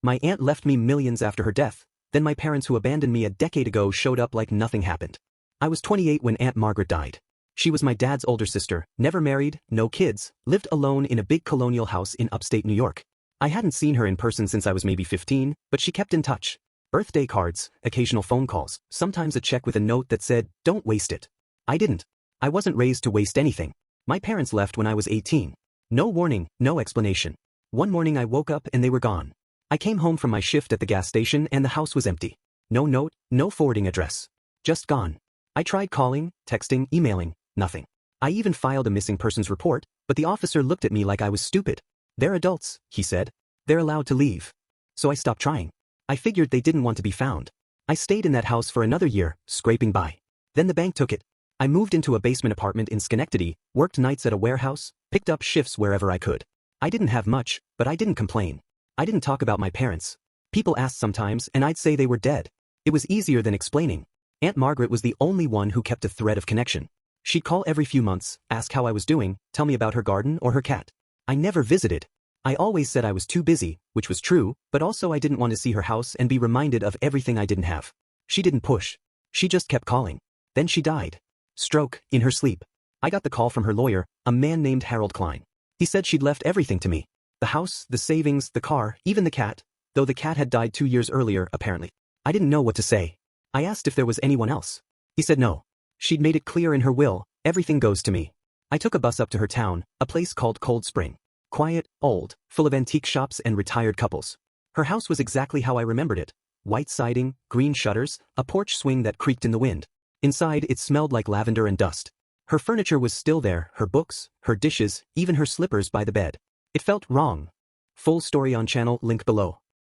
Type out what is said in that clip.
My aunt left me millions after her death, then my parents who abandoned me a decade ago showed up like nothing happened. I was 28 when Aunt Margaret died. She was my dad's older sister, never married, no kids, lived alone in a big colonial house in upstate New York. I hadn't seen her in person since I was maybe 15, but she kept in touch. Birthday cards, occasional phone calls, sometimes a check with a note that said, "Don't waste it." I didn't. I wasn't raised to waste anything. My parents left when I was 18. No warning, no explanation. One morning I woke up and they were gone. I came home from my shift at the gas station and the house was empty. No note, no forwarding address. Just gone. I tried calling, texting, emailing, nothing. I even filed a missing persons report, but the officer looked at me like I was stupid. "They're adults," he said. "They're allowed to leave." So I stopped trying. I figured they didn't want to be found. I stayed in that house for another year, scraping by. Then the bank took it. I moved into a basement apartment in Schenectady, worked nights at a warehouse, picked up shifts wherever I could. I didn't have much, but I didn't complain. I didn't talk about my parents. People asked sometimes and I'd say they were dead. It was easier than explaining. Aunt Margaret was the only one who kept a thread of connection. She'd call every few months, ask how I was doing, tell me about her garden or her cat. I never visited. I always said I was too busy, which was true, but also I didn't want to see her house and be reminded of everything I didn't have. She didn't push. She just kept calling. Then she died. Stroke, in her sleep. I got the call from her lawyer, a man named Harold Klein. He said she'd left everything to me. The house, the savings, the car, even the cat, though the cat had died 2 years earlier, apparently. I didn't know what to say. I asked if there was anyone else. He said no. She'd made it clear in her will, everything goes to me. I took a bus up to her town, a place called Cold Spring. Quiet, old, full of antique shops and retired couples. Her house was exactly how I remembered it. White siding, green shutters, a porch swing that creaked in the wind. Inside it smelled like lavender and dust. Her furniture was still there, her books, her dishes, even her slippers by the bed. It felt wrong. Full story on channel, link below.